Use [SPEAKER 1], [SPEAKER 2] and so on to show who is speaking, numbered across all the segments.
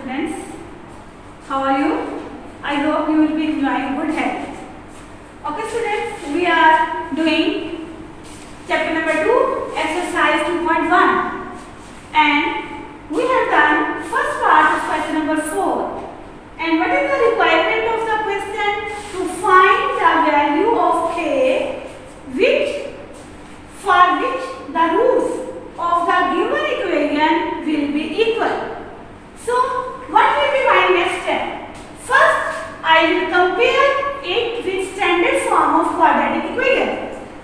[SPEAKER 1] students. How are you? I hope you will be enjoying good health. Okay students, we are doing chapter number 2, exercise 2.1, and we have done first part of question number 4. And what is the requirement of the question? To find the value of k for which the roots of the given equation will be equal. So, what will be my next step? First, I will compare it with standard form of quadratic equation.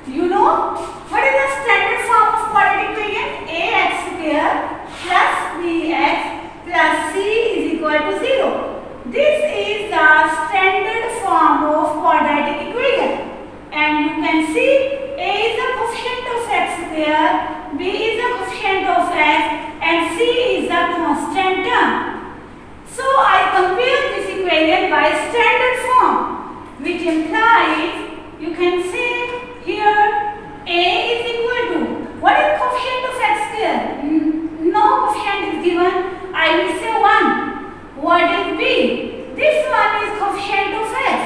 [SPEAKER 1] You know what is the standard form of quadratic equation? Ax square plus bx plus c is equal to 0. This is the standard form of quadratic equation. And you can see a is the coefficient of x square, b is the coefficient of x, and c is the constant term. So I compare this equation by standard form, which implies you can say here a is equal to, what is coefficient of x square? No coefficient is given. I will say 1. What is b? This one is coefficient of x.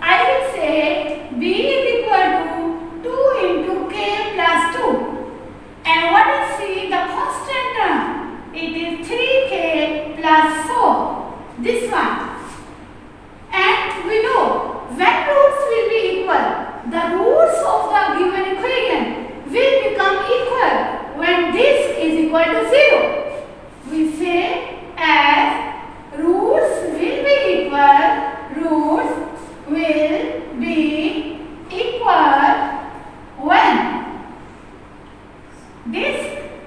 [SPEAKER 1] I will say b is equal to 2 into k plus 2. And what is c? The constant term. It is 3k plus 4. This one. And we know when roots will be equal, the roots of the given equation will become equal when this is equal to 0. We say as roots will be equal, roots will be equal when this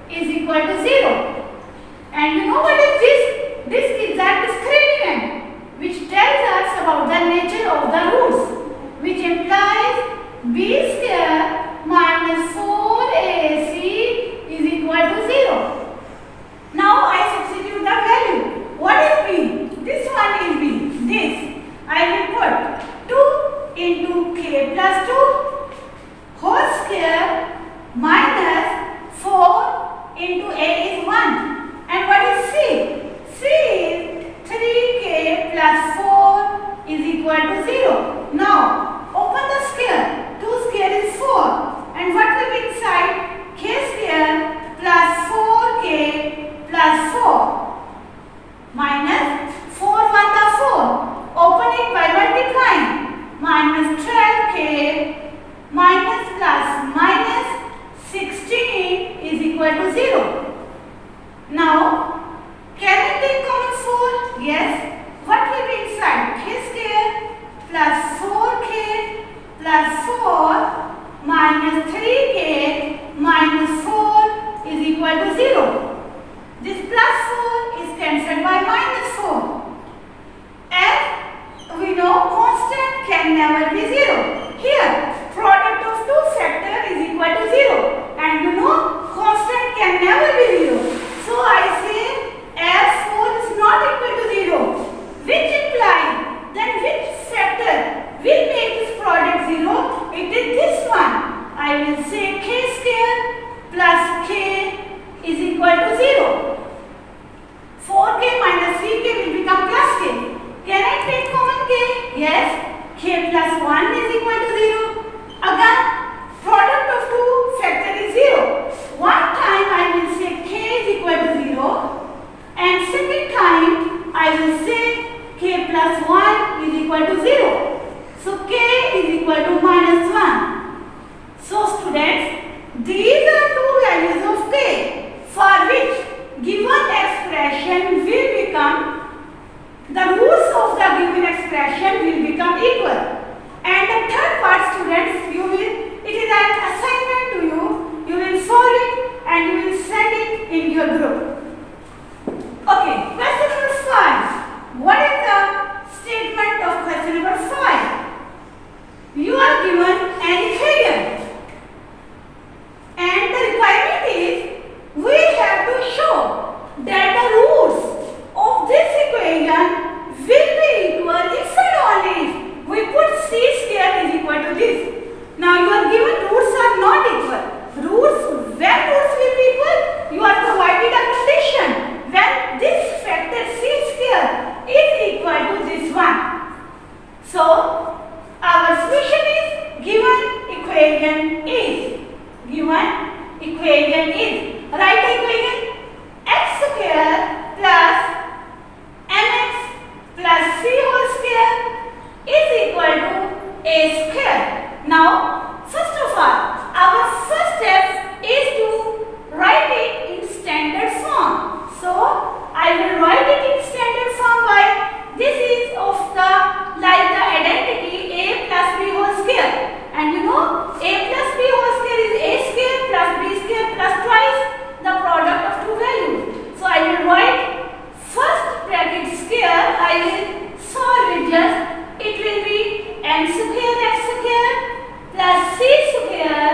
[SPEAKER 1] is equal to 0. And you know what is this? This is the discriminant which tells us about the nature of the roots, which implies b square minus 4ac is equal to 0. Now I substitute the value. What is b? This one is b. This I will put 2 into k plus 2 whole square minus 4 into a is 1. And what is c? C is 3k plus 4 is equal to 0. Now open the square. 2 square is 4. And what will be inside? K square plus 4k plus 4 minus 4 1 the 4. Open it by multiplying. Minus 12k minus plus minus 16 is equal to 0. Now, can I take common 4? Yes. What will be inside? K square plus 4k plus 4 minus 3k minus 4 is equal to 0. This plus 4 is cancelled by minus 4. And we know constant can never be 0. Here, product of two factors is equal to 0. And you know constant can never be 0. So I say as 4 is not equal to 0, which implies then which factor will make this product 0? It is this one. I will say k square plus k is equal to 0. 4k minus 3k will become plus k. Can I take common k? Yes. K plus 1 is equal to 0. Again, product of two factor is 0. One time I will say k is equal to 0. And second time I will say k plus 1 is equal to 0. So k is equal to minus 1. So students, Now, first of all, our first step is to write it in standard form. So, I will write it in standard form by this is of the like the identity a plus b whole square. And you know, a plus b whole square is a square plus b square plus twice the product of two values. So, I will write first bracket square. I will solve it just. It will be m square x square plus c square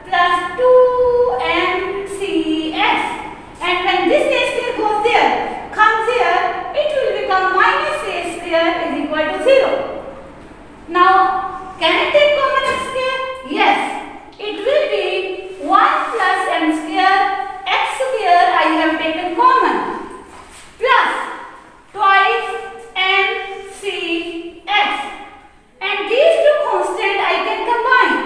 [SPEAKER 1] plus 2mcx. And when this a square goes there, comes here, it will become minus a square is equal to 0. Now, can I take common x square? Yes. It will be 1 plus m square x square I have taken common plus twice mcx. And these two constants I can combine.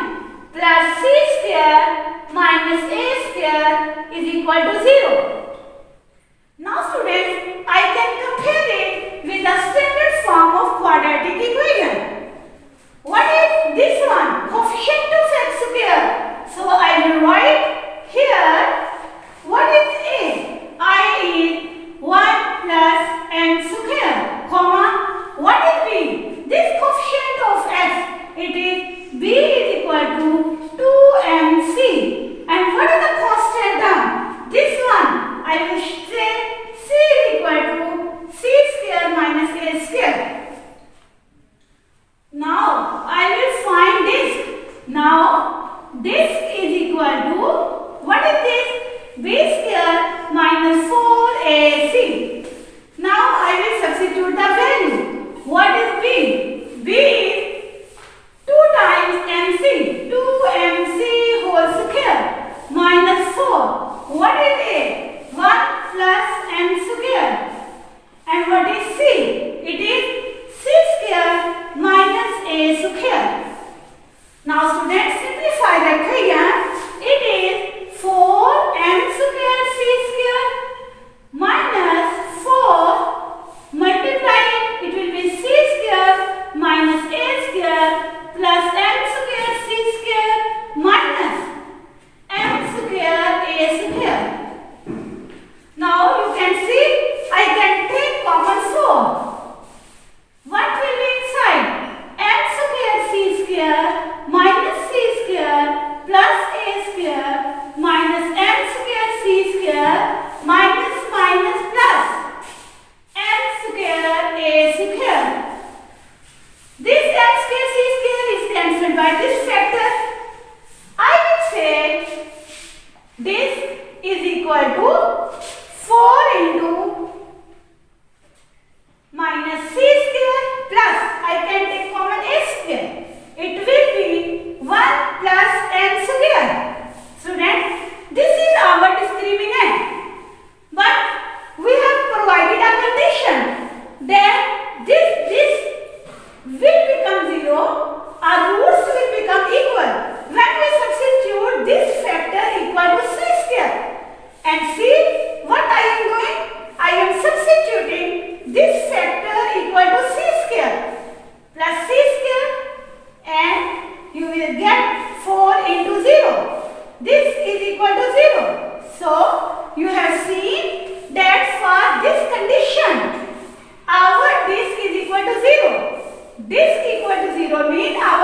[SPEAKER 1] Plus c square minus a square is equal to 0. Now students, I can compare it with the standard form of quadratic equation. What is this one? Coefficient of x square. So I will write here, what is a? I is 1 plus m square, comma, what is b? This coefficient of x, it is b is equal to 2mc. And what is the constant term? This one, I will say c is equal to c square minus a square. Now, I will find disk. Now, disk is equal to, what is this? b square minus 4ac. Now, I will substitute the value. What is b? b is 2 times mc, 2mc whole square minus 4. What is a? 1 plus m square. And what is c? It is c square minus a square. Now students, simplify the equation. It is 4m square c square minus 4 multiplying, it will be c square minus a square plus m square c square minus m square a square. Now you can see I can take common 4. What will be inside? M square c square minus c square plus a square minus m square c square minus minus plus m square a square. This m square c square is cancelled by this factor. I will say this is equal to 4 into minus c square plus, I can take common a square. It will be 1 plus m square. Students, this is our discriminant. But we have provided a condition that this will become 0, our roots will become equal when we substitute this factor equal to c square. And see what I am doing? I am substituting this factor equal to c square plus c square, and you will get 4 into 0. This is equal to 0. So you have seen that for this condition, our disk is equal to 0. Disk equal to 0 means our